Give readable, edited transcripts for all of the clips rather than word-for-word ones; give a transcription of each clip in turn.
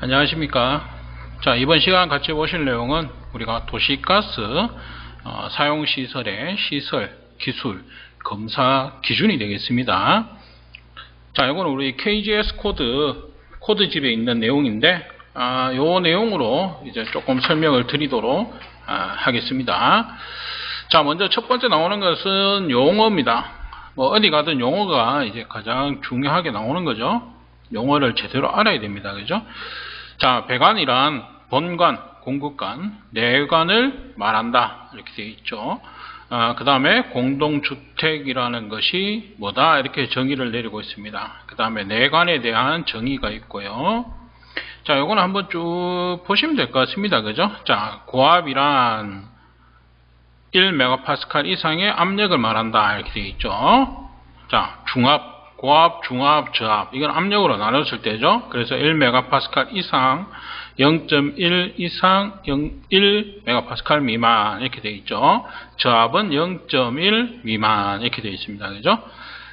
안녕하십니까. 자, 이번 시간 같이 보실 내용은 우리가 도시가스 사용시설의 시설, 기술, 검사 기준이 되겠습니다. 자, 이건 우리 KGS 코드집에 있는 내용인데, 요 내용으로 이제 조금 설명을 드리도록 하겠습니다. 자, 먼저 첫 번째 나오는 것은 용어입니다. 뭐 어디 가든 용어가 이제 가장 중요하게 나오는 거죠. 용어를 제대로 알아야 됩니다. 그죠? 자, 배관이란 본관, 공급관, 내관을 말한다. 이렇게 되어 있죠. 그 다음에 공동주택이라는 것이 뭐다? 이렇게 정의를 내리고 있습니다. 그 다음에 내관에 대한 정의가 있고요. 자, 요거는 한번 쭉 보시면 될 것 같습니다. 그죠? 자, 고압이란 1MPa 이상의 압력을 말한다. 이렇게 되어 있죠. 자, 중압. 고압, 중압, 저압, 이건 압력으로 나눴을 때죠. 그래서 1MPa 이상, 0.1 이상, 1MPa 미만 이렇게 되어 있죠. 저압은 0.1 미만 이렇게 되어 있습니다. 그죠?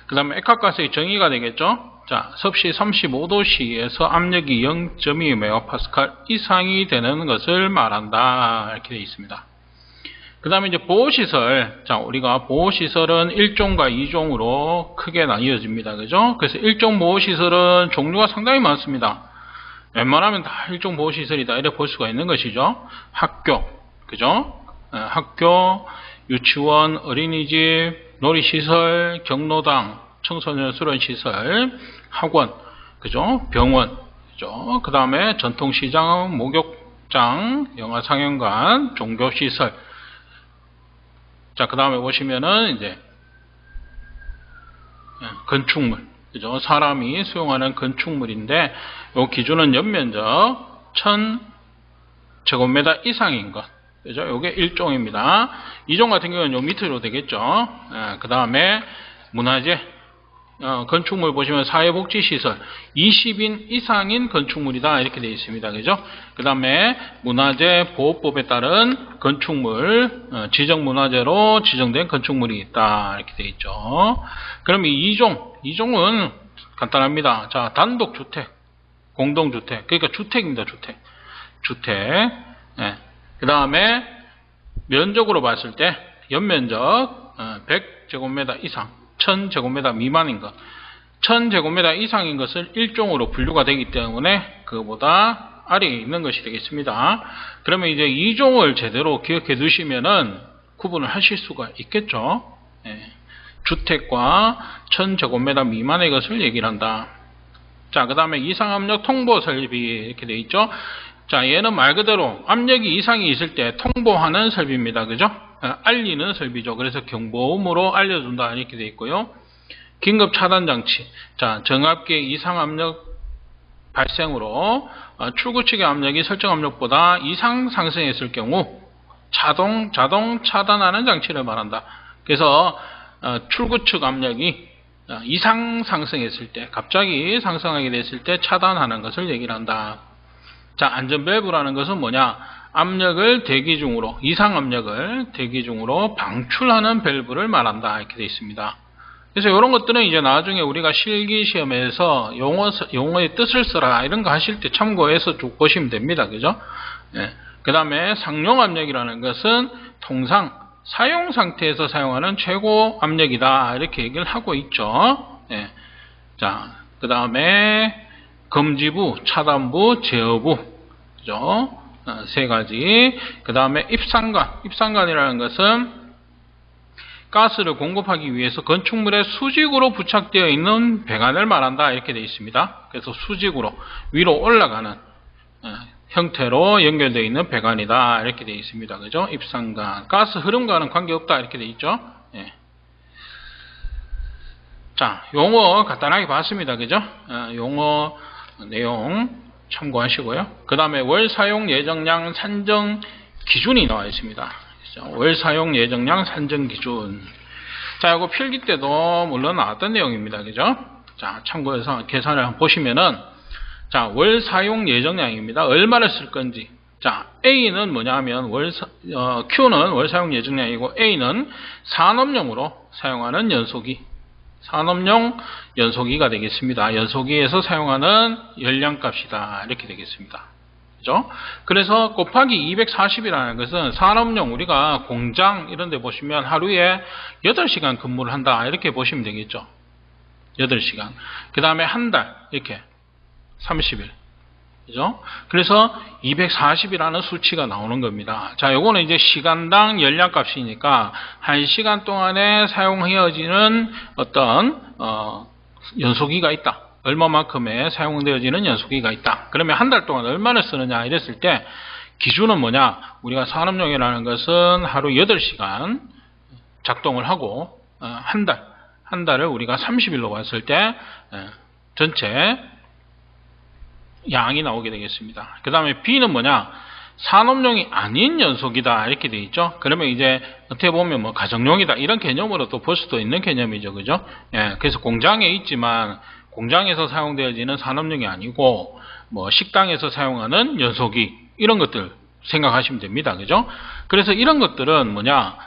그 다음에 액화가스의 정의가 되겠죠. 자, 섭씨 35도씨에서 압력이 0.2MPa 이상이 되는 것을 말한다. 이렇게 되어 있습니다. 그 다음에 이제 보호시설. 자, 우리가 보호시설은 1종과 2종으로 크게 나뉘어집니다. 그죠? 그래서 1종 보호시설은 종류가 상당히 많습니다. 웬만하면 다 1종 보호시설이다. 이렇게 볼 수가 있는 것이죠. 학교. 그죠? 학교, 유치원, 어린이집, 놀이시설, 경로당, 청소년 수련시설, 학원. 그죠? 병원. 그죠? 그 다음에 전통시장, 목욕장, 영화상영관, 종교시설. 자, 그 다음에 보시면은, 이제, 건축물. 그죠? 사람이 수용하는 건축물인데, 요 기준은 연면적 1000제곱미터 이상인 것. 그죠? 요게 1종입니다. 2종 같은 경우는 요 밑으로 되겠죠. 그 다음에, 문화재. 건축물 보시면 사회복지시설 20인 이상인 건축물이다 이렇게 되어 있습니다. 그죠? 그 다음에 문화재 보호법에 따른 건축물 지정문화재로 지정된 건축물이 있다 이렇게 되어 있죠. 그럼 이 2종은 간단합니다. 자, 단독주택, 공동주택, 그러니까 주택입니다. 주택. 그 다음에 면적으로 봤을 때 연면적 100제곱미터 이상 1000제곱미터 미만인 것. 1000제곱미터 이상인 것을 1종으로 분류가 되기 때문에 그거보다 아래에 있는 것이 되겠습니다. 그러면 이제 2종을 제대로 기억해 두시면은 구분을 하실 수가 있겠죠. 주택과 1000제곱미터 미만의 것을 얘기를 한다. 자, 그 다음에 이상압력 통보 설비 이렇게 되어 있죠. 자, 얘는 말 그대로 압력이 이상이 있을 때 통보하는 설비입니다. 그죠? 알리는 설비죠. 그래서 경보음으로 알려준다 이렇게 되어 있고요. 긴급 차단 장치. 자, 정압계 이상 압력 발생으로 출구 측의 압력이 설정 압력보다 이상 상승했을 경우 자동 차단하는 장치를 말한다. 그래서 출구 측 압력이 이상 상승했을 때, 갑자기 상승하게 됐을 때 차단하는 것을 얘기를 한다. 자, 안전밸브라는 것은 뭐냐? 압력을 대기 중으로, 이상 압력을 대기 중으로 방출하는 밸브를 말한다. 이렇게 되어 있습니다. 그래서 이런 것들은 이제 나중에 우리가 실기 시험에서 용어의 뜻을 써라 이런 거 하실 때 참고해서 쭉 보시면 됩니다. 그죠? 그 다음에 상용 압력이라는 것은 통상 사용 상태에서 사용하는 최고 압력이다. 이렇게 얘기를 하고 있죠. 자, 그 다음에 금지부, 차단부, 제어부. 그죠? 세 가지. 그 다음에 입상관이라는 것은 가스를 공급하기 위해서 건축물에 수직으로 부착되어 있는 배관을 말한다. 이렇게 되어 있습니다. 그래서 수직으로 위로 올라가는 형태로 연결되어 있는 배관이다. 이렇게 되어 있습니다. 그죠? 입상관. 가스 흐름과는 관계없다. 이렇게 되어 있죠. 자, 용어 간단하게 봤습니다. 그죠? 용어 내용 참고하시고요. 그 다음에 월 사용 예정량 산정 기준이 나와 있습니다. 월 사용 예정량 산정 기준. 자, 이거 필기 때도 물론 나왔던 내용입니다. 그죠? 자, 참고해서 계산을 한번 보시면은, 자, 월 사용 예정량입니다. 얼마를 쓸 건지. 자, A는 뭐냐면 Q는 월 사용 예정량이고 A는 산업용으로 사용하는 연소기. 산업용 연소기가 되겠습니다. 연소기에서 사용하는 열량값이다. 이렇게 되겠습니다. 그죠? 그래서 곱하기 240이라는 것은 산업용, 우리가 공장 이런 데 보시면 하루에 8시간 근무를 한다. 이렇게 보시면 되겠죠. 8시간. 그 다음에 한 달, 이렇게 30일. 그죠? 그래서 240이라는 수치가 나오는 겁니다. 자, 요거는 이제 시간당 열량값이니까 1시간 동안에 사용되어지는 어떤 연소기가 있다. 얼마만큼의 사용되어지는 연소기가 있다. 그러면 한 달 동안 얼마를 쓰느냐 이랬을 때 기준은 뭐냐? 우리가 산업용이라는 것은 하루 8시간 작동을 하고 한 달을 우리가 30일로 봤을 때 전체 양이 나오게 되겠습니다. 그 다음에 B는 뭐냐? 산업용이 아닌 연소기다. 이렇게 되어 있죠. 그러면 이제 어떻게 보면 뭐 가정용이다. 이런 개념으로 또 볼 수도 있는 개념이죠. 그죠? 예, 그래서 공장에 있지만 공장에서 사용되어지는 산업용이 아니고 뭐 식당에서 사용하는 연소기 이런 것들 생각하시면 됩니다. 그죠? 그래서 이런 것들은 뭐냐?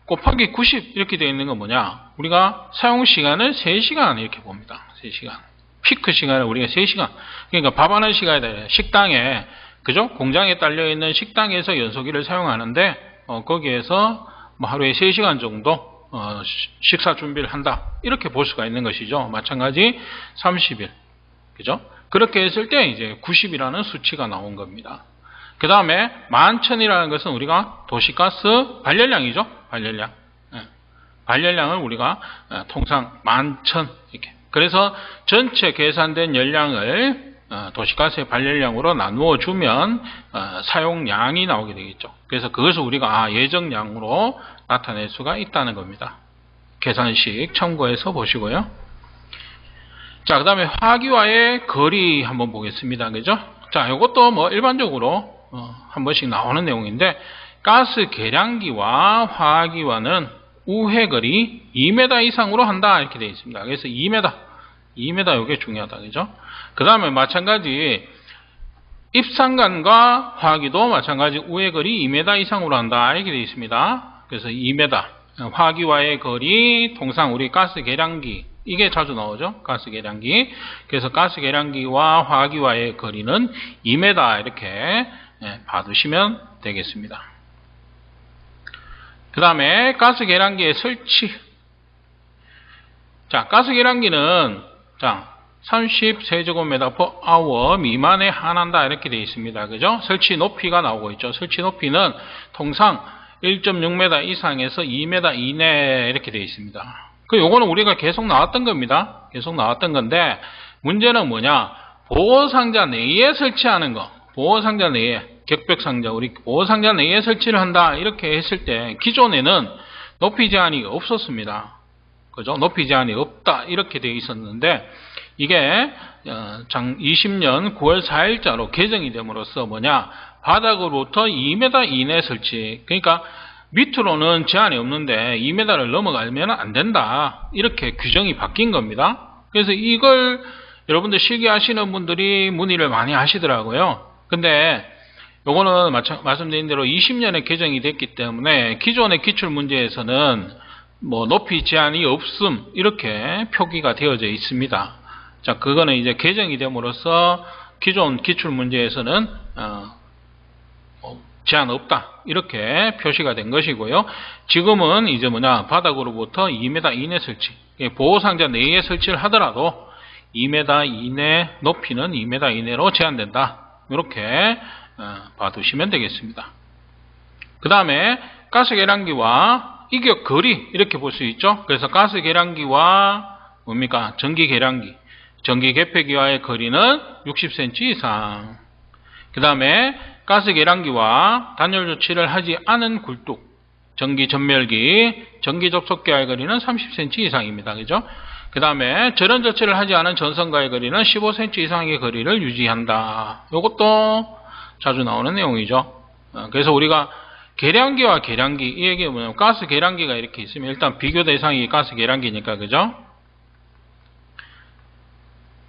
곱하기 90 이렇게 되어 있는 건 뭐냐? 우리가 사용 시간을 3시간 이렇게 봅니다. 3시간. 피크 시간을 우리가 3시간. 그러니까 밥 하는 시간에 식당에, 그죠? 공장에 딸려있는 식당에서 연소기를 사용하는데, 거기에서 뭐 하루에 3시간 정도, 식사 준비를 한다. 이렇게 볼 수가 있는 것이죠. 마찬가지 30일. 그죠? 그렇게 했을 때 이제 90이라는 수치가 나온 겁니다. 그 다음에 11,000이라는 것은 우리가 도시가스 발열량이죠. 발열량. 발열량을 우리가 통상 11,000 이렇게. 그래서 전체 계산된 열량을 도시가스의 발열량으로 나누어 주면 사용량이 나오게 되겠죠. 그래서 그것을 우리가 예정량으로 나타낼 수가 있다는 겁니다. 계산식 참고해서 보시고요. 자, 그 다음에 화기와의 거리 한번 보겠습니다. 그죠? 자, 이것도 뭐 일반적으로 한 번씩 나오는 내용인데, 가스 계량기와 화기와는 우회거리 2m 이상으로 한다. 이렇게 되어 있습니다. 그래서 2m 이게 중요하다. 그죠? 그 다음에 마찬가지 입상관과 화기도 마찬가지 우회거리 2m 이상으로 한다. 이렇게 되어 있습니다. 그래서 2m 화기와의 거리, 통상 우리 가스 계량기 이게 자주 나오죠. 가스 계량기. 그래서 가스 계량기와 화기와의 거리는 2m 이렇게 봐두시면 되겠습니다. 그 다음에 가스 계량기의 설치. 자, 가스 계량기는 30세제곱미터/hr 미만에 한한다. 이렇게 되어 있습니다. 그죠? 설치 높이가 나오고 있죠. 설치 높이는 통상 1.6m 이상에서 2m 이내 이렇게 되어 있습니다. 요거는 우리가 계속 나왔던 겁니다. 계속 나왔던 건데, 문제는 뭐냐? 보호상자 내에 설치하는 거. 보호상자 내에, 격벽상자, 우리 보호상자 내에 설치를 한다. 이렇게 했을 때, 기존에는 높이 제한이 없었습니다. 그죠? 높이 제한이 없다. 이렇게 되어 있었는데, 이게 20년 9월 4일자로 개정이 됨으로써 뭐냐? 바닥으로부터 2m 이내 설치. 그러니까 밑으로는 제한이 없는데 2m를 넘어가면 안 된다. 이렇게 규정이 바뀐 겁니다. 그래서 이걸 여러분들 실기하시는 분들이 문의를 많이 하시더라고요. 근데 요거는 말씀드린 대로 20년에 개정이 됐기 때문에 기존의 기출문제에서는 뭐 높이 제한이 없음 이렇게 표기가 되어져 있습니다. 자, 그거는 이제 개정이 됨으로써 기존 기출문제에서는 제한 없다 이렇게 표시가 된 것이고요. 지금은 이제 뭐냐, 바닥으로부터 2m 이내 설치, 보호상자 내에 설치를 하더라도 2m 이내, 높이는 2m 이내로 제한된다. 이렇게 봐두시면 되겠습니다. 그 다음에 가스 계량기와 이격 거리 이렇게 볼 수 있죠. 그래서 가스 계량기와 뭡니까? 전기 계량기, 전기 개폐기와의 거리는 60cm 이상. 그 다음에 가스 계량기와 단열 조치를 하지 않은 굴뚝, 전기 전멸기, 전기 접속기와의 거리는 30cm 이상입니다. 그죠? 그 다음에 절연 조치를 하지 않은 전선과의 거리는 15cm 이상의 거리를 유지한다. 이것도 자주 나오는 내용이죠. 그래서 우리가 계량기와 계량기, 이 얘기가 뭐냐면 가스 계량기가 이렇게 있으면 일단 비교 대상이 가스 계량기니까, 그죠?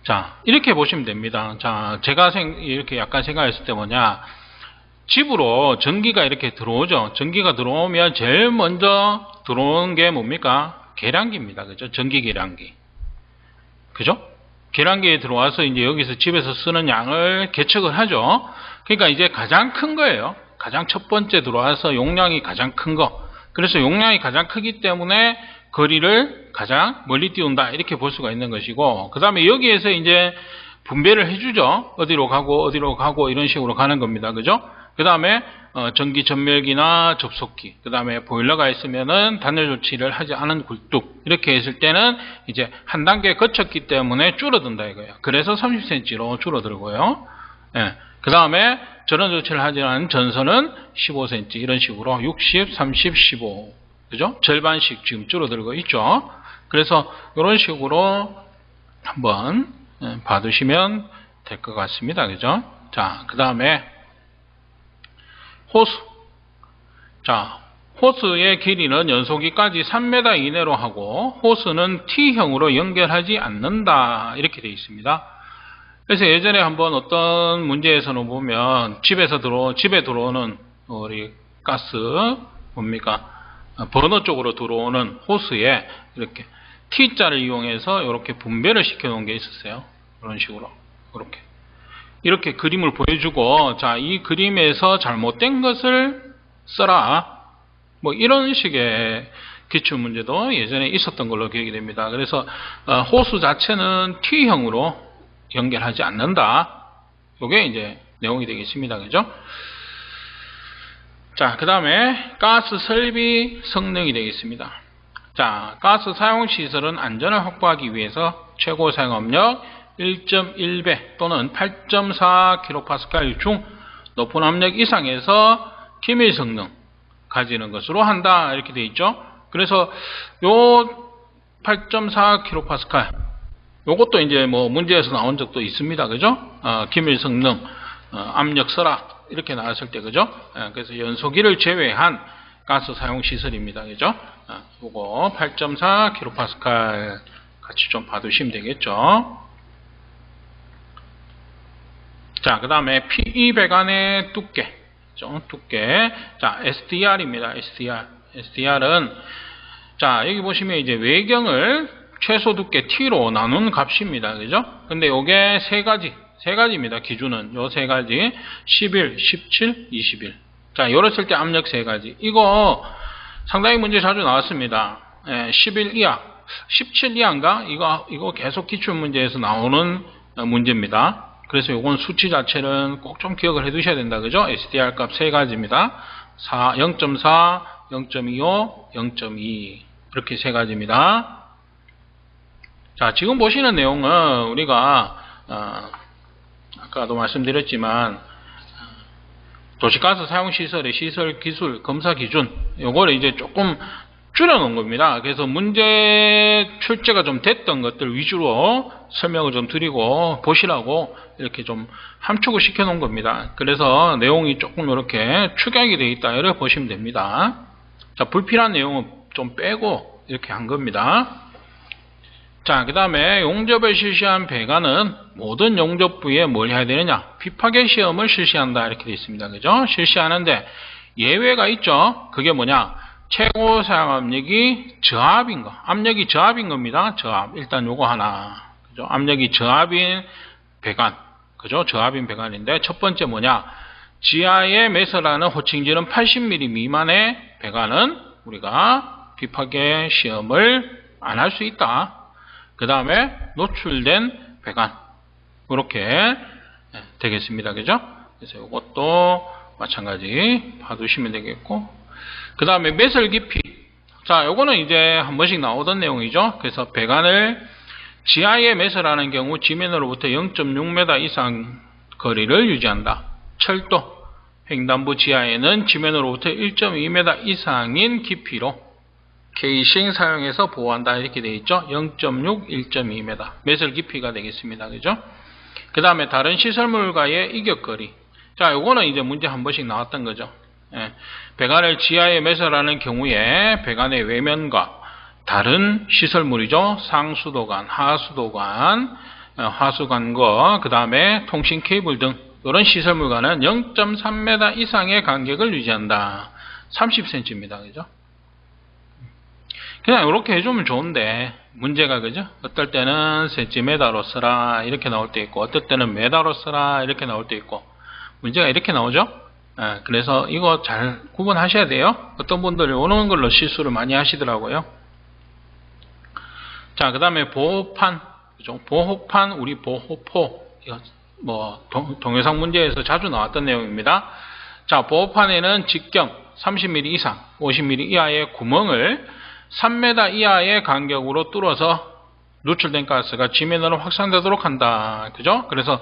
자, 이렇게 보시면 됩니다. 자, 제가 이렇게 약간 생각했을 때 뭐냐, 집으로 전기가 이렇게 들어오죠. 전기가 들어오면 제일 먼저 들어오는 게 뭡니까? 계량기입니다. 그죠? 전기 계량기. 그죠? 계량기에 들어와서 이제 여기서 집에서 쓰는 양을 계측을 하죠. 그러니까 이제 가장 큰 거예요. 가장 첫 번째 들어와서 용량이 가장 큰 거. 그래서 용량이 가장 크기 때문에 거리를 가장 멀리 띄운다. 이렇게 볼 수가 있는 것이고, 그 다음에 여기에서 이제 분배를 해주죠. 어디로 가고 이런 식으로 가는 겁니다. 그죠? 그 다음에 전기 전멸기나 접속기, 그 다음에 보일러가 있으면은 단열 조치를 하지 않은 굴뚝, 이렇게 했을 때는 이제 한 단계 거쳤기 때문에 줄어든다 이거예요. 그래서 30cm로 줄어들고요. 예. 그 다음에 전원 조치를 하지 않은 전선은 15cm, 이런 식으로 60, 30, 15, 그죠? 절반씩 지금 줄어들고 있죠. 그래서 이런 식으로 한번 봐두시면 될 것 같습니다. 그죠? 자, 그 다음에 호스. 자, 호스의 길이는 연소기까지 3m 이내로 하고, 호스는 T형으로 연결하지 않는다. 이렇게 되어 있습니다. 그래서 예전에 한번 어떤 문제에서는 보면, 집에 들어오는 우리 가스, 뭡니까? 버너 쪽으로 들어오는 호스에 이렇게 T자를 이용해서 이렇게 분배를 시켜 놓은 게 있었어요. 이런 식으로. 이렇게 그림을 보여주고, 자, 이 그림에서 잘못된 것을 써라. 뭐 이런 식의 기출 문제도 예전에 있었던 걸로 기억이 됩니다. 그래서 호수 자체는 T형으로 연결하지 않는다. 이게 이제 내용이 되겠습니다. 그죠? 자, 그 다음에 가스 설비 성능이 되겠습니다. 자, 가스 사용 시설은 안전을 확보하기 위해서 최고 사용압력 1.1배 또는 8.4kPa 중 높은 압력 이상에서 기밀 성능 가지는 것으로 한다. 이렇게 되어 있죠. 그래서 요 8.4kPa 요것도 이제 뭐 문제에서 나온 적도 있습니다. 그죠? 기밀 성능, 압력 설악 이렇게 나왔을 때, 그죠? 그래서 연소기를 제외한 가스 사용 시설입니다. 그죠? 요거 8.4kPa 같이 좀 봐두시면 되겠죠. 자, 그 다음에 PE 배관의 두께. 자, SDR입니다. SDR은, 자, 여기 보시면 이제 외경을 최소 두께 T로 나눈 값입니다. 그죠? 근데 요게 세 가지입니다. 기준은. 요 세 가지. 11, 17, 21. 자, 열었을 때 압력 세 가지. 이거 상당히 문제 자주 나왔습니다. 11 이하, 17 이하인가? 이거 계속 기출 문제에서 나오는 문제입니다. 그래서 요건 수치 자체는 꼭 좀 기억을 해 두셔야 된다. 그죠? SDR 값 세 가지입니다. 0.4, 0.25, 0.2. 이렇게 세 가지입니다. 자, 지금 보시는 내용은 우리가 아까도 말씀드렸지만 도시가스 사용시설의 시설 기술 검사 기준, 요거를 이제 조금 줄여놓은 겁니다. 그래서 문제 출제가 좀 됐던 것들 위주로 설명을 좀 드리고 보시라고 이렇게 좀 함축을 시켜 놓은 겁니다. 그래서 내용이 조금 이렇게 축약이 되어 있다. 이렇게 보시면 됩니다. 자, 불필요한 내용은 좀 빼고 이렇게 한 겁니다. 자, 그 다음에 용접을 실시한 배관은 모든 용접부에 뭘 해야 되느냐? 비파괴 시험을 실시한다. 이렇게 되어 있습니다. 그죠? 실시하는데 예외가 있죠. 그게 뭐냐? 최고 사용 압력이 저압인 거. 압력이 저압인 겁니다. 저압. 일단 요거 하나. 그죠? 압력이 저압인 배관. 그죠? 저압인 배관인데 첫 번째 뭐냐? 지하에 매설하는 호칭지는 80mm 미만의 배관은 우리가 비파괴 시험을 안 할 수 있다. 그 다음에 노출된 배관. 이렇게 되겠습니다. 그죠? 그래서 이것도 마찬가지 봐두시면 되겠고. 그 다음에 매설 깊이. 자, 요거는 이제 한 번씩 나오던 내용이죠. 그래서 배관을 지하에 매설하는 경우 지면으로부터 0.6m 이상 거리를 유지한다. 철도, 횡단부 지하에는 지면으로부터 1.2m 이상인 깊이로 케이싱 사용해서 보호한다. 이렇게 되어 있죠. 0.6, 1.2m. 매설 깊이가 되겠습니다. 그죠? 그 다음에 다른 시설물과의 이격거리. 자, 요거는 이제 문제 한 번씩 나왔던 거죠. 배관을 지하에 매설하는 경우에 배관의 외면과 다른 시설물이죠. 상수도관, 하수도관, 하수관과 그 다음에 통신 케이블 등 이런 시설물과는 0.3m 이상의 간격을 유지한다. 30cm입니다. 그죠? 그냥 이렇게 해주면 좋은데 문제가 그죠? 어떨 때는 센티미터로 써라 이렇게 나올 때 있고 어떨 때는 메다로 써라 이렇게 나올 때 있고 문제가 이렇게 나오죠? 그래서 이거 잘 구분하셔야 돼요. 어떤 분들이 오는 걸로 실수를 많이 하시더라고요. 자, 그 다음에 보호판, 그죠? 보호판, 우리 보호포, 이거 뭐 동영상 문제에서 자주 나왔던 내용입니다. 자, 보호판에는 직경 30mm 이상, 50mm 이하의 구멍을 3m 이하의 간격으로 뚫어서 누출된 가스가 지면으로 확산되도록 한다. 그죠? 그래서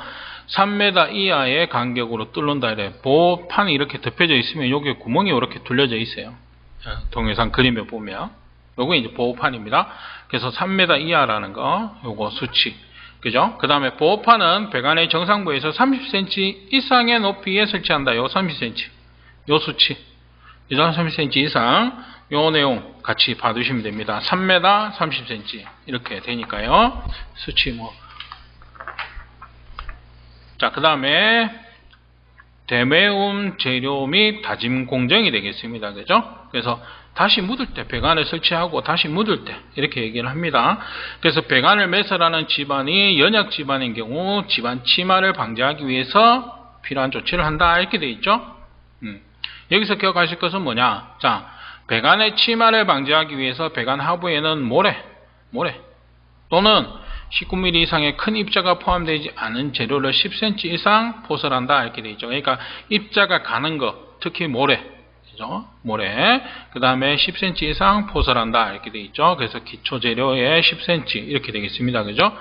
3m 이하의 간격으로 뚫는다 이래. 보호판이 이렇게 덮여져 있으면 여기 구멍이 이렇게 뚫려져 있어요. 동영상 그림에 보면. 요거 이제 보호판입니다. 그래서 3m 이하라는 거, 요거 수치. 그죠? 그 다음에 보호판은 배관의 정상부에서 30cm 이상의 높이에 설치한다. 요 30cm. 요 수치. 그죠? 30cm 이상. 요 내용 같이 봐두시면 됩니다. 3m 30cm. 이렇게 되니까요. 수치 뭐. 자, 그 다음에 대매움 재료 및 다짐 공정이 되겠습니다. 그죠? 그래서 다시 묻을 때 배관을 설치하고 다시 묻을 때 이렇게 얘기를 합니다. 그래서 배관을 매설하는 집안이 연약 집안인 경우 집안 침하를 방지하기 위해서 필요한 조치를 한다 이렇게 되어 있죠. 여기서 기억하실 것은 뭐냐? 자, 배관의 침하를 방지하기 위해서 배관 하부에는 모래 또는 19mm 이상의 큰 입자가 포함되지 않은 재료를 10cm 이상 포설한다 이렇게 되어 있죠. 그러니까 입자가 가는 거, 특히 모래, 그 다음에 10cm 이상 포설한다 이렇게 되어 있죠. 그래서 기초 재료에 10cm 이렇게 되겠습니다. 그죠?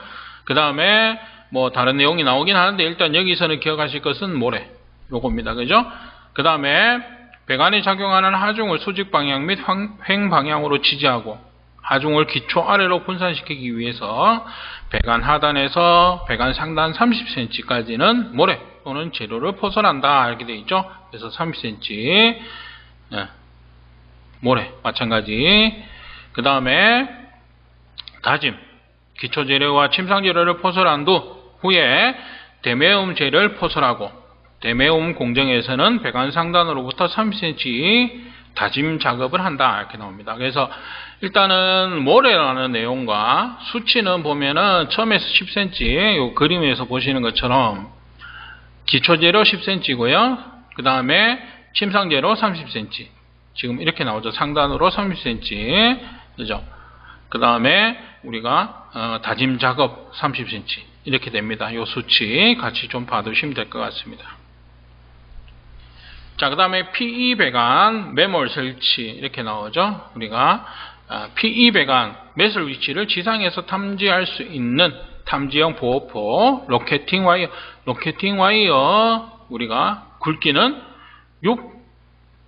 그 다음에 뭐 다른 내용이 나오긴 하는데 일단 여기서는 기억하실 것은 모래 요겁니다. 그죠? 그 다음에 배관이 작용하는 하중을 수직 방향 및 횡 방향으로 지지하고 하중을 기초 아래로 분산시키기 위해서 배관 하단에서 배관 상단 30cm까지는 모래 또는 재료를 포설한다 이렇게 되어 있죠. 그래서 30cm 모래 마찬가지. 그 다음에 다짐 기초 재료와 침상 재료를 포설한 후에 대매움 재료를 포설하고 대매움 공정에서는 배관 상단으로부터 30cm 다짐 작업을 한다 이렇게 나옵니다. 그래서 일단은 모래라는 내용과 수치는 보면은 처음에서 10cm 요 그림에서 보시는 것처럼 기초재료 10cm고요. 그 다음에 침상재료 30cm 지금 이렇게 나오죠. 상단으로 30cm 그죠? 그 다음에 우리가 다짐 작업 30cm 이렇게 됩니다. 요 수치 같이 좀 봐두시면 될 것 같습니다. 자, 그 다음에 PE 배관 매몰 설치 이렇게 나오죠. 우리가 PE 배관 매설 위치를 지상에서 탐지할 수 있는 탐지형 보호포 로켓팅 와이어 우리가 굵기는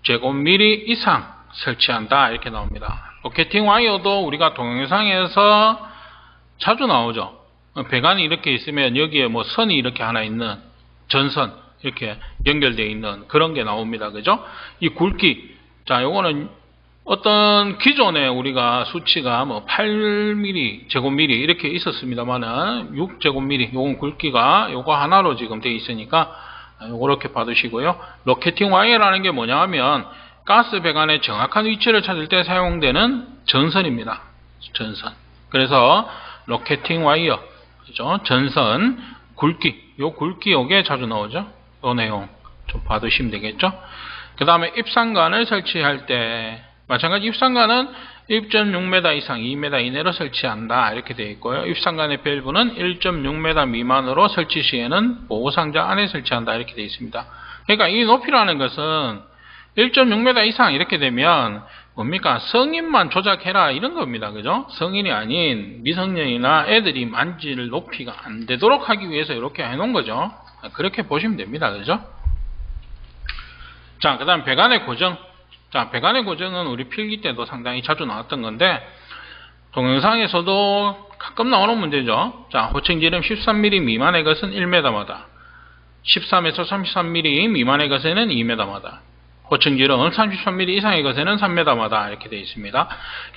6제곱미리 이상 설치한다 이렇게 나옵니다. 로켓팅 와이어도 우리가 동영상에서 자주 나오죠. 배관이 이렇게 있으면 여기에 뭐 선이 이렇게 하나 있는 전선 이렇게 연결되어 있는 그런 게 나옵니다. 그죠? 이 굵기. 자, 요거는 어떤 기존에 우리가 수치가 뭐 8mm, 제곱미리 이렇게 있었습니다만은 6제곱미리 요건 굵기가 요거 하나로 지금 되어 있으니까 요렇게 받으시고요. 로켓팅 와이어라는 게 뭐냐 하면 가스 배관의 정확한 위치를 찾을 때 사용되는 전선입니다. 전선. 그래서 로켓팅 와이어. 그죠? 전선 굵기. 요 굵기 요게 자주 나오죠. 요 내용 좀 봐두시면 되겠죠. 그 다음에 입상관을 설치할 때 마찬가지 입상관은 1.6m 이상 2m 이내로 설치한다 이렇게 되어 있고요. 입상관의 밸브는 1.6m 미만으로 설치 시에는 보호상자 안에 설치한다 이렇게 되어 있습니다. 그러니까 이 높이라는 것은 1.6m 이상 이렇게 되면 뭡니까? 성인만 조작해라 이런 겁니다. 그죠? 성인이 아닌 미성년이나 애들이 만질 높이가 안 되도록 하기 위해서 이렇게 해놓은 거죠. 그렇게 보시면 됩니다. 그죠? 자, 그 다음 배관의 고정. 자, 배관의 고정은 우리 필기 때도 상당히 자주 나왔던 건데 동영상에서도 가끔 나오는 문제죠. 자, 호칭지름 13mm 미만의 것은 1m마다 13에서 33mm 미만의 것에는 2m마다 호칭지름 33mm 이상의 것에는 3m마다 이렇게 되어 있습니다.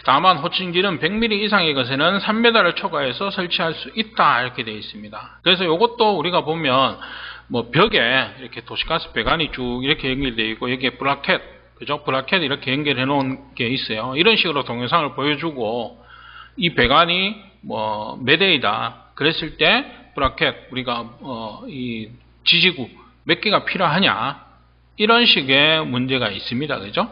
다만 호칭지름 100mm 이상의 것에는 3m를 초과해서 설치할 수 있다 이렇게 되어 있습니다. 그래서 이것도 우리가 보면 뭐 벽에 이렇게 도시가스 배관이 쭉 이렇게 연결되어 있고 여기에 브라켓 그죠? 브라켓 이렇게 연결해 놓은 게 있어요. 이런 식으로 동영상을 보여주고 이 배관이 뭐 몇 A다 그랬을 때 브라켓 우리가 이 지지구 몇 개가 필요하냐 이런 식의 문제가 있습니다. 그죠?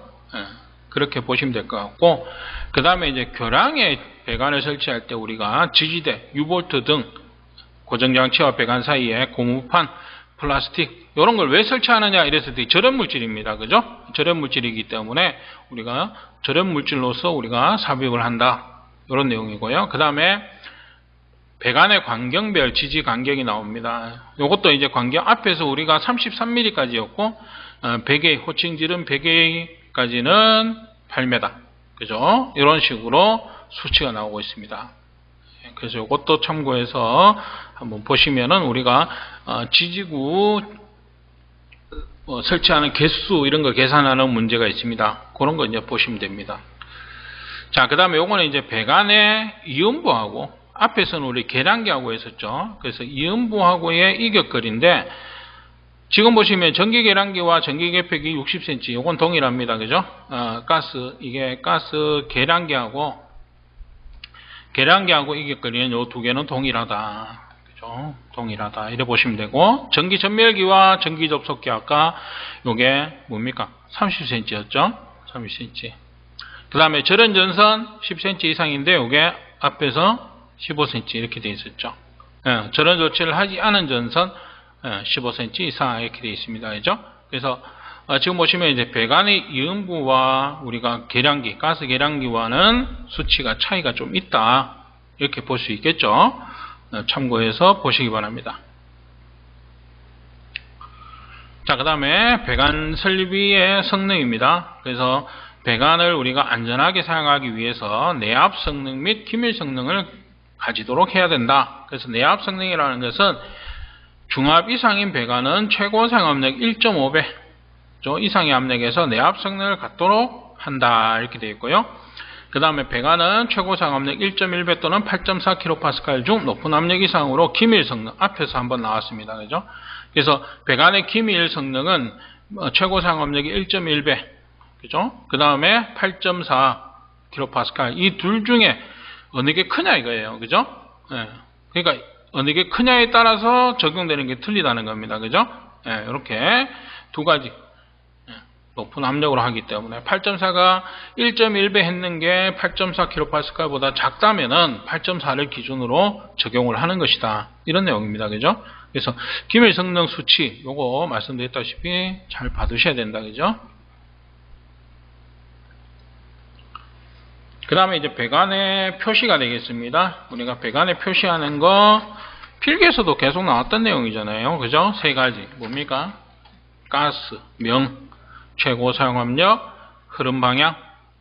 그렇게 보시면 될 것 같고, 그 다음에 이제 교량에 배관을 설치할 때 우리가 지지대, 유볼트 등 고정장치와 배관 사이에 고무판, 플라스틱 이런 걸 왜 설치하느냐 이랬을 때 절연 물질입니다. 그죠? 절연 물질이기 때문에 우리가 절연 물질로서 우리가 삽입을 한다. 이런 내용이고요. 그 다음에 배관의 간격별 지지 간격이 나옵니다. 이것도 이제 간격 앞에서 우리가 33mm까지였고 베개 호칭질은 100A까지는 8m. 그죠? 이런 식으로 수치가 나오고 있습니다. 그래서 이것도 참고해서 한번 보시면은 우리가 지지구 설치하는 개수 이런 걸 계산하는 문제가 있습니다. 그런 거 이제 보시면 됩니다. 자, 그 다음에 요거는 이제 배관의 이음부하고 앞에서는 우리 계량기하고 했었죠. 그래서 이음부하고의 이격거리인데 지금 보시면 전기 계량기와 전기 개폐기 60cm 요건 동일합니다. 그죠? 이게 가스 계량기하고 이격거리는 요 두 개는 동일하다. 그죠? 동일하다. 이래 보시면 되고 전기 전멸기와 전기 접속기 아까 요게 뭡니까? 30cm였죠? 30cm. 그 다음에 절연전선 10cm 이상인데 요게 앞에서 15cm 이렇게 되어 있었죠. 절연 조치를 하지 않은 전선 15cm 이상 이렇게 되어 있습니다. 그죠? 그래서 지금 보시면 이제 배관의 이음부와 우리가 계량기, 가스 계량기와는 수치가 차이가 좀 있다. 이렇게 볼 수 있겠죠? 참고해서 보시기 바랍니다. 자, 그 다음에 배관 설비의 성능입니다. 그래서 배관을 우리가 안전하게 사용하기 위해서 내압 성능 및 기밀 성능을 가지도록 해야 된다. 그래서 내압 성능이라는 것은 중압 이상인 배관은 최고 사용압력 1.5배 이상의 압력에서 내압 성능을 갖도록 한다. 이렇게 되어 있고요. 그 다음에 배관은 최고 사용압력 1.1배 또는 8.4kPa 중 높은 압력 이상으로 기밀 성능 앞에서 한번 나왔습니다. 그죠? 그래서 배관의 기밀 성능은 최고 사용압력이 1.1배 그죠? 그 다음에 8.4kPa 이 둘 중에 어느 게 크냐 이거예요. 그죠? 그러니까 어느 게 크냐에 따라서 적용되는 게 틀리다는 겁니다. 그죠? 이렇게 두 가지 높은 압력으로 하기 때문에 8.4가 1.1배 했는 게 8.4kPa보다 작다면은 8.4를 기준으로 적용을 하는 것이다. 이런 내용입니다. 그죠? 그래서 기밀 성능 수치 요거 말씀드렸다시피 잘 받으셔야 된다. 그죠? 그 다음에 이제 배관의 표시가 되겠습니다. 우리가 배관에 표시하는 거 필기에서도 계속 나왔던 내용이잖아요. 그죠? 세 가지. 뭡니까? 가스, 명, 최고 사용압력, 흐름 방향.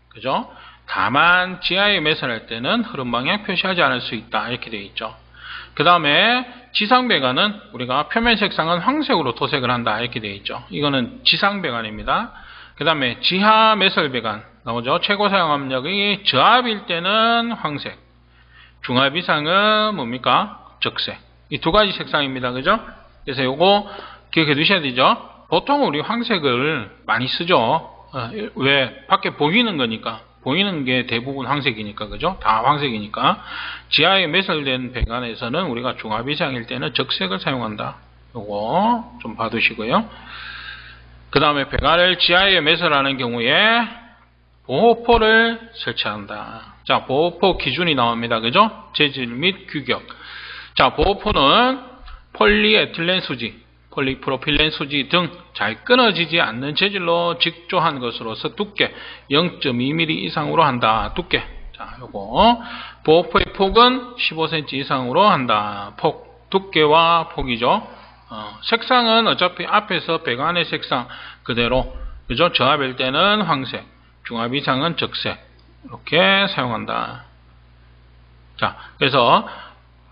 그죠? 다만 지하에 매설할 때는 흐름 방향 표시하지 않을 수 있다. 이렇게 되어 있죠. 그 다음에 지상 배관은 우리가 표면 색상은 황색으로 도색을 한다. 이렇게 되어 있죠. 이거는 지상 배관입니다. 그 다음에 지하 매설 배관 나오죠. 최고 사용압력이 저압일 때는 황색, 중압 이상은 뭡니까? 적색. 이 두 가지 색상입니다. 그죠? 그래서 요거 기억해 두셔야 되죠. 보통 우리 황색을 많이 쓰죠. 왜? 밖에 보이는 거니까. 보이는 게 대부분 황색이니까. 그죠? 다 황색이니까. 지하에 매설된 배관에서는 우리가 중압 이상일 때는 적색을 사용한다. 요거 좀 봐두시고요. 그 다음에 배관을 지하에 매설하는 경우에 보호포를 설치한다. 자, 보호포 기준이 나옵니다. 그죠? 재질 및 규격. 자, 보호포는 폴리에틸렌 수지, 폴리프로필렌 수지 등 잘 끊어지지 않는 재질로 직조한 것으로서 두께 0.2mm 이상으로 한다. 두께. 자, 요거. 보호포의 폭은 15cm 이상으로 한다. 폭, 두께와 폭이죠. 색상은 어차피 앞에서 배관의 색상 그대로. 그죠? 저압일 때는 황색, 중압 이상은 적색. 이렇게 사용한다. 자, 그래서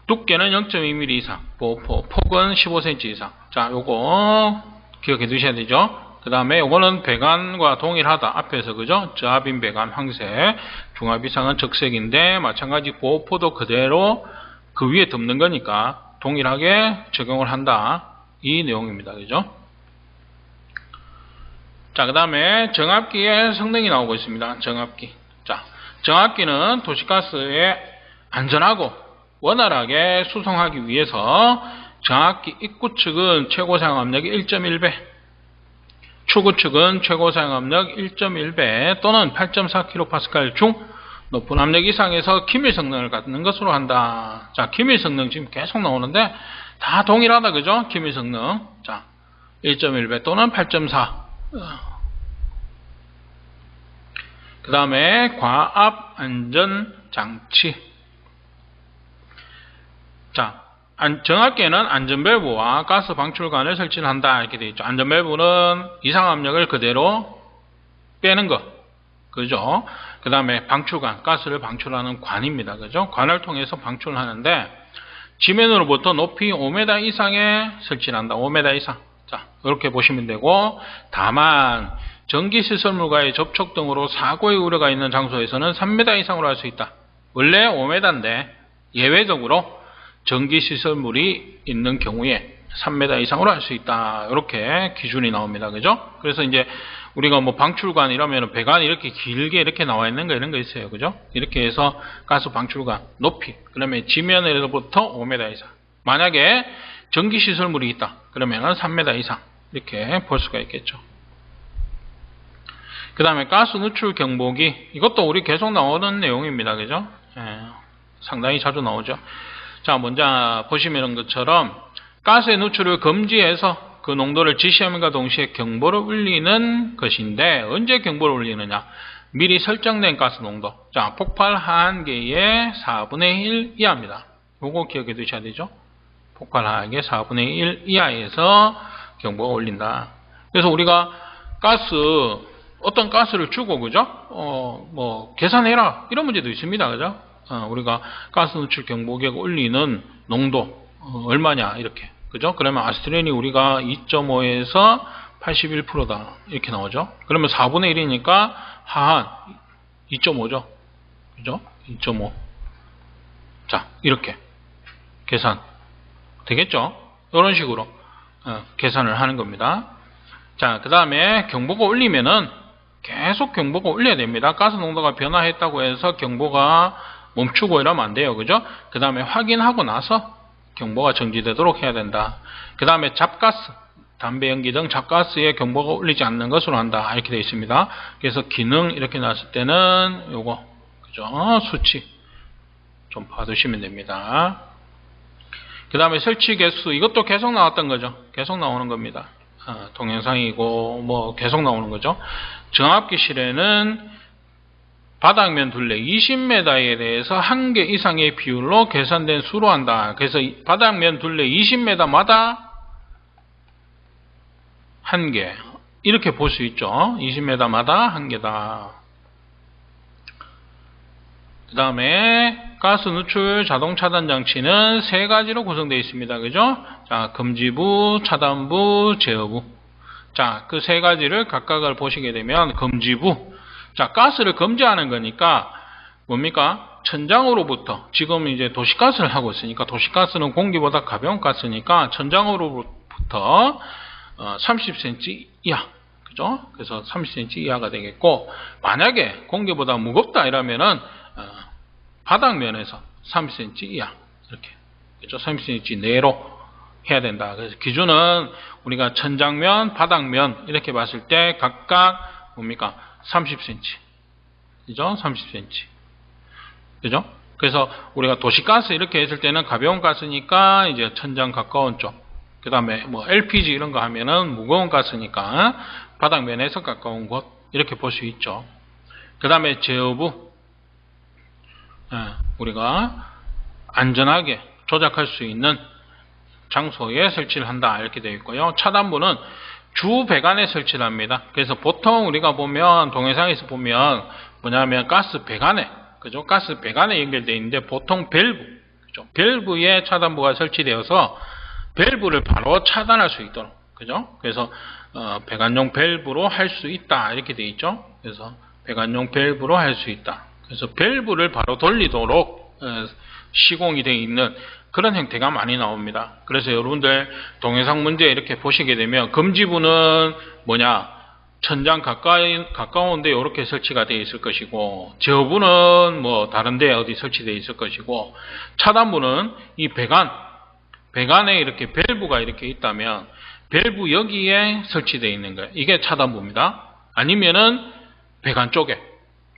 두께는 0.2mm 이상, 보호포, 폭은 15cm 이상. 자, 요거 기억해 두셔야 되죠. 그 다음에 요거는 배관과 동일하다. 앞에서 그죠? 저압인 배관 황색, 중압 이상은 적색인데 마찬가지 보호포도 그대로 그 위에 덮는 거니까 동일하게 적용을 한다. 이 내용입니다. 그죠? 자, 그 다음에 정압기의 성능이 나오고 있습니다. 정압기. 자, 정압기는 도시가스에 안전하고 원활하게 수송하기 위해서 정압기 입구 측은 최고 사용 압력이 1.1배, 출구 측은 최고 사용 압력 1.1배 또는 8.4kPa 중 높은 압력 이상에서 기밀 성능을 갖는 것으로 한다. 자, 기밀 성능 지금 계속 나오는데 다 동일하다, 그죠? 기밀 성능. 자, 1.1배 또는 8.4. 그 다음에 과압 안전 장치. 자, 정압기에는 안전밸브와 가스 방출관을 설치한다 이렇게 되어 있죠. 안전밸브는 이상 압력을 그대로 빼는 것, 그죠? 그 다음에 방출관, 가스를 방출하는 관입니다, 그죠? 관을 통해서 방출하는데 지면으로부터 높이 5m 이상에 설치한다. 5m 이상. 자, 이렇게 보시면 되고, 다만 전기시설물과의 접촉 등으로 사고의 우려가 있는 장소에서는 3m 이상으로 할 수 있다. 원래 5m인데 예외적으로 전기시설물이 있는 경우에 3m 이상으로 할 수 있다. 이렇게 기준이 나옵니다. 그죠? 그래서 이제 우리가 뭐 방출관 이러면 배관이 이렇게 길게 이렇게 나와 있는 거 이런 거 있어요. 그죠? 이렇게 해서 가스 방출관 높이, 그러면 지면에서부터 5m 이상. 만약에 전기시설물이 있다. 그러면 3m 이상. 이렇게 볼 수가 있겠죠. 그 다음에 가스 누출 경보기. 이것도 우리 계속 나오는 내용입니다. 그죠? 상당히 자주 나오죠. 자, 먼저 보시면 것처럼 가스의 누출을 금지해서 그 농도를 지시함과 동시에 경보를 울리는 것인데, 언제 경보를 울리느냐? 미리 설정된 가스 농도. 자, 폭발 하한계의 4분의 1 이하입니다. 요거 기억해 두셔야 되죠? 폭발 하한계 4분의 1 이하에서 경보가 울린다. 그래서 우리가 어떤 가스를 주고, 그죠? 뭐, 계산해라. 이런 문제도 있습니다. 그죠? 우리가 가스 누출 경보기가 울리는 농도, 얼마냐, 이렇게. 그죠? 그러면 아스트렌이 우리가 2.5에서 81%다. 이렇게 나오죠? 그러면 4분의 1이니까 하한 2.5죠? 그죠? 2.5. 자, 이렇게. 계산. 되겠죠? 이런 식으로, 계산을 하는 겁니다. 자, 그 다음에 경보가 울리면은 계속 경보가 울려야 됩니다. 가스 농도가 변화했다고 해서 경보가 멈추고 이러면 안 돼요. 그죠? 그 다음에 확인하고 나서 경보가 정지되도록 해야 된다. 그 다음에 잡가스, 담배 연기 등 잡가스에 경보가 울리지 않는 것으로 한다. 이렇게 되어 있습니다. 그래서 기능 이렇게 나왔을 때는 요거, 그죠? 수치 좀 봐두시면 됩니다. 그 다음에 설치 개수, 이것도 계속 나왔던 거죠. 계속 나오는 겁니다. 동영상이고 뭐 계속 나오는 거죠. 정압기실에는 바닥면 둘레 20m에 대해서 1개 이상의 비율로 계산된 수로 한다. 그래서 바닥면 둘레 20m마다 1개. 이렇게 볼 수 있죠. 20m마다 1개다. 그 다음에 가스 누출 자동 차단 장치는 3가지로 구성되어 있습니다. 그죠? 자, 금지부, 차단부, 제어부. 자, 그 3가지를 각각을 보시게 되면 금지부. 자, 가스를 금지하는 거니까 뭡니까? 천장으로부터, 지금 이제 도시가스를 하고 있으니까 도시가스는 공기보다 가벼운 가스니까 천장으로부터 30cm 이하. 그죠? 그래서 30cm 이하가 되겠고, 만약에 공기보다 무겁다 이러면은 바닥면에서 30cm 이하. 이렇게. 그죠? 30cm 내로 해야 된다. 그래서 기준은 우리가 천장면, 바닥면 이렇게 봤을 때 각각 뭡니까? 30cm. 그죠? 30cm. 그죠? 그래서 우리가 도시가스 이렇게 했을 때는 가벼운 가스니까 이제 천장 가까운 쪽. 그 다음에 뭐 LPG 이런 거 하면은 무거운 가스니까 바닥면에서 가까운 곳. 이렇게 볼 수 있죠. 그 다음에 제어부. 우리가 안전하게 조작할 수 있는 장소에 설치를 한다. 이렇게 되어 있고요. 차단부는 주 배관에 설치를 합니다. 그래서 보통 우리가 보면 동영상에서 보면 뭐냐면 가스 배관에, 그죠? 가스 배관에 연결되어 있는데 보통 밸브, 그죠? 밸브에 차단부가 설치되어서 밸브를 바로 차단할 수 있도록, 그죠? 그래서 배관용 밸브로 할 수 있다. 이렇게 되어 있죠. 그래서 배관용 밸브로 할 수 있다. 그래서 밸브를 바로 돌리도록 시공이 되어 있는 그런 형태가 많이 나옵니다. 그래서 여러분들 동영상 문제 이렇게 보시게 되면 금지부는 뭐냐? 천장 가까운데 이렇게 설치가 되어 있을 것이고, 저부는 뭐 다른데 어디 설치되어 있을 것이고, 차단부는 이 배관에 이렇게 밸브가 이렇게 있다면 밸브 여기에 설치되어 있는 거예요. 이게 차단부입니다. 아니면은 배관 쪽에,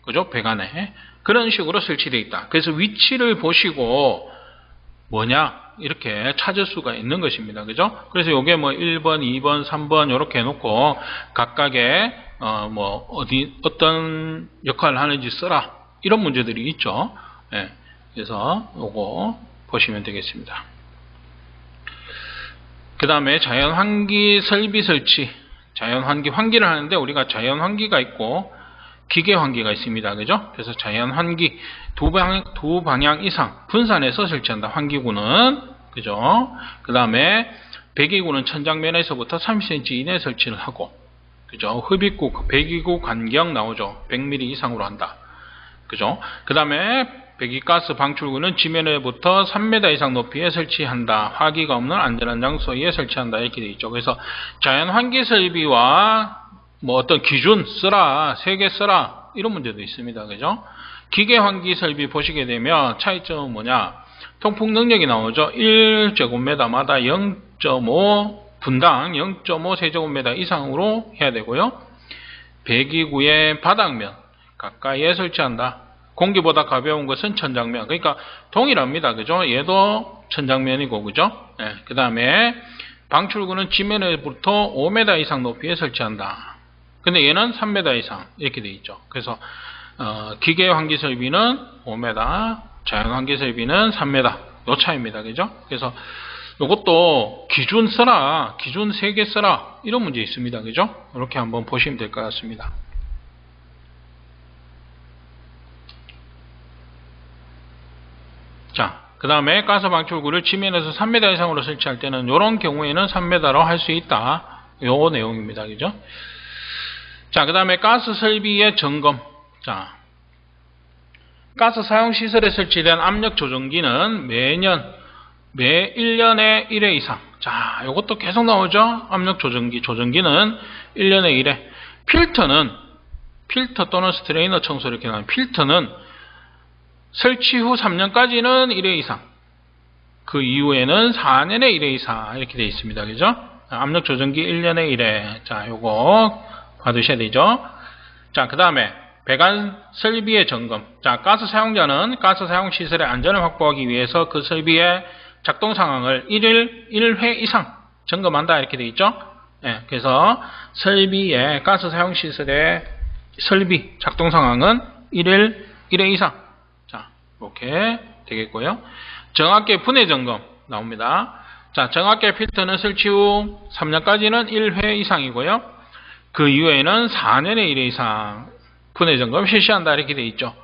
그죠? 배관에 그런 식으로 설치되어 있다. 그래서 위치를 보시고 뭐냐 이렇게 찾을 수가 있는 것입니다. 그죠? 그래서 요게 뭐 1번, 2번, 3번 이렇게 해놓고 각각의 뭐 어떤 역할을 하는지 써라. 이런 문제들이 있죠. 예. 그래서 요거 보시면 되겠습니다. 그 다음에 자연환기 설비 설치. 환기를 하는데 우리가 자연환기가 있고 기계환기가 있습니다. 그죠? 그래서 자연환기 두 방향 이상 분산해서 설치한다. 환기구는. 그죠? 그 다음에 배기구는 천장면에서부터 30cm 이내 설치를 하고, 그죠? 흡입구, 배기구 간격 나오죠. 100mm 이상으로 한다. 그죠? 그 다음에 배기가스 방출구는 지면에부터 3m 이상 높이에 설치한다. 화기가 없는 안전한 장소에 설치한다. 이렇게 되어 있죠. 그래서 자연환기 설비와 뭐 어떤 기준 쓰라, 3개 쓰라, 이런 문제도 있습니다. 그죠? 기계환기 설비 보시게 되면 차이점은 뭐냐? 통풍 능력이 나오죠. 1제곱미터마다 0.5 분당 0.5 세제곱미터 이상으로 해야 되고요. 배기구의 바닥면 가까이에 설치한다. 공기보다 가벼운 것은 천장면. 그러니까 동일합니다. 그죠? 얘도 천장면이고, 그죠? 네. 그 다음에 방출구는 지면에부터 5m 이상 높이에 설치한다. 근데 얘는 3m 이상 이렇게 되어 있죠. 그래서 기계 환기 설비는 5m, 자연 환기 설비는 3m. 요 차이입니다. 그죠? 그래서 이것도 기준 써라, 기준 3개 써라, 이런 문제 있습니다. 그죠? 이렇게 한번 보시면 될 것 같습니다. 자, 그 다음에 가스 방출구를 지면에서 3m 이상으로 설치할 때는 이런 경우에는 3m로 할 수 있다. 요 내용입니다. 그죠? 자, 그 다음에 가스 설비의 점검. 자, 가스 사용시설에 설치된 압력 조정기는 매 1년에 1회 이상. 자, 이것도 계속 나오죠? 압력 조정기는 1년에 1회. 필터 또는 스트레이너 청소 이렇게 나와요. 필터는 설치 후 3년까지는 1회 이상. 그 이후에는 4년에 1회 이상. 이렇게 되어 있습니다. 그죠? 압력 조정기 1년에 1회. 자, 요거 받으셔야 되죠? 자, 그 다음에 배관 설비의 점검. 자, 가스 사용자는 가스 사용 시설의 안전을 확보하기 위해서 그 설비의 작동 상황을 1회 이상 점검한다. 이렇게 되어 있죠? 예, 그래서 설비의 가스 사용 시설의 설비 작동 상황은 1회 이상. 자, 이렇게 되겠고요. 정압계 분해 점검 나옵니다. 자, 정압계 필터는 설치 후 3년까지는 1회 이상이고요. 그 이후에는 4년에 1회 이상 분해 점검 실시한다. 이렇게 되어 있죠.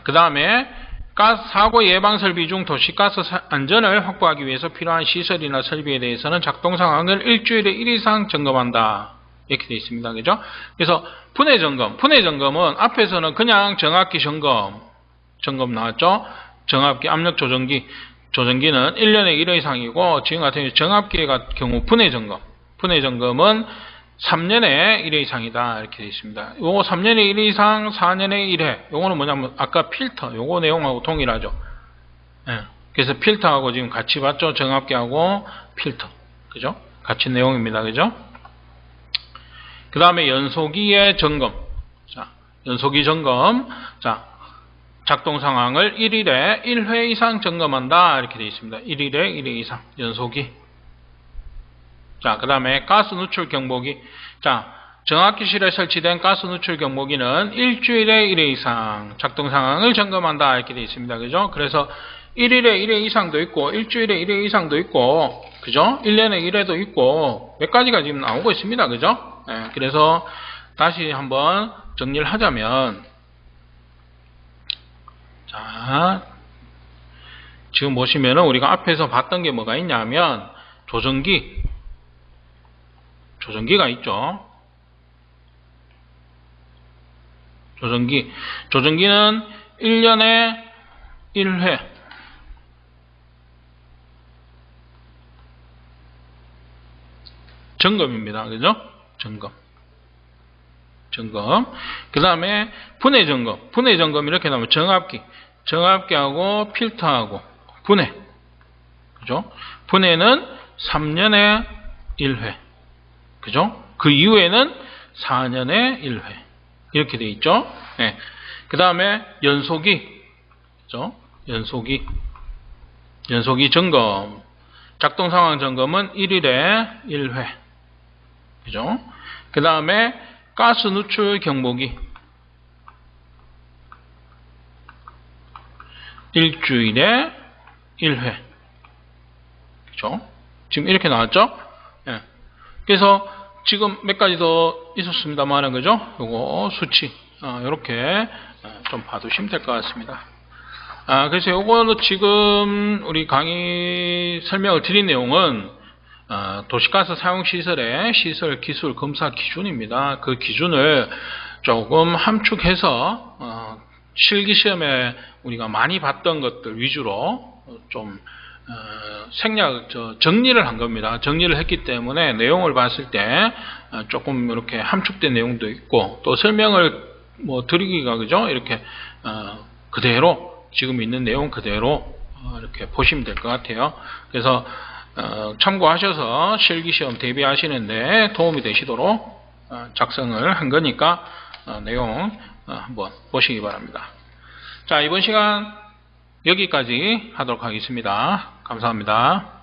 그 다음에 가스 사고 예방 설비 중 도시가스 안전을 확보하기 위해서 필요한 시설이나 설비에 대해서는 작동 상황을 일주일에 1 이상 점검한다. 이렇게 되어 있습니다. 그죠? 그래서 분해 점검은 앞에서는 그냥 정압기 점검 나왔죠? 정압기, 압력 조정기는 1년에 1회 이상이고, 지금 같은 정압기 같은 경우 분해 점검은 3년에 1회 이상이다. 이렇게 되어 있습니다. 요거 3년에 1회 이상, 4년에 1회. 요거는 뭐냐면 아까 필터, 요거 내용하고 동일하죠. 예. 그래서 필터하고 지금 같이 봤죠? 정압기하고 필터. 그죠? 같이 내용입니다. 그죠? 그 다음에 연소기의 점검. 자, 연소기 점검. 자, 작동 상황을 1일에 1회 이상 점검한다. 이렇게 되어 있습니다. 1일에 1회 이상. 연소기. 자, 그 다음에 가스 누출 경보기. 자, 정압기실에 설치된 가스 누출 경보기는 일주일에 1회 이상 작동 상황을 점검한다. 이렇게 되어 있습니다. 그죠? 그래서 1일에 1회 이상도 있고, 일주일에 1회 이상도 있고, 그죠? 1년에 1회도 있고, 몇 가지가 지금 나오고 있습니다. 그죠? 네, 그래서 다시 한번 정리를 하자면, 자, 지금 보시면은 우리가 앞에서 봤던 게 뭐가 있냐면, 조정기가 있죠. 조정기는 1년에 1회. 점검입니다. 그죠? 점검. 점검. 그 다음에 분해 점검. 분해 점검 이렇게 나오면 정압기하고 필터하고 분해. 그죠? 분해는 3년에 1회. 그죠? 그 이후에는 4년에 1회. 이렇게 돼 있죠? 네. 그 다음에 연소기. 그죠? 연소기 점검. 작동 상황 점검은 1일에 1회. 그죠? 그 다음에 가스 누출 경보기. 일주일에 1회. 그죠? 지금 이렇게 나왔죠? 예. 그래서 지금 몇 가지 더 있었습니다만, 그죠? 요거 수치. 요렇게 좀 봐두시면 될 것 같습니다. 그래서 요거는 지금 우리 강의 설명을 드린 내용은 도시가스 사용시설의 시설 기술 검사 기준입니다. 그 기준을 조금 함축해서 실기시험에 우리가 많이 봤던 것들 위주로 좀 정리를 한 겁니다. 정리를 했기 때문에 내용을 봤을 때 조금 이렇게 함축된 내용도 있고, 또 설명을 드리기가, 그죠? 이렇게 그대로 지금 있는 내용 그대로 이렇게 보시면 될 것 같아요. 그래서 참고하셔서 실기시험 대비하시는데 도움이 되시도록 작성을 한 거니까 내용 한번 보시기 바랍니다. 자, 이번 시간 여기까지 하도록 하겠습니다. 감사합니다.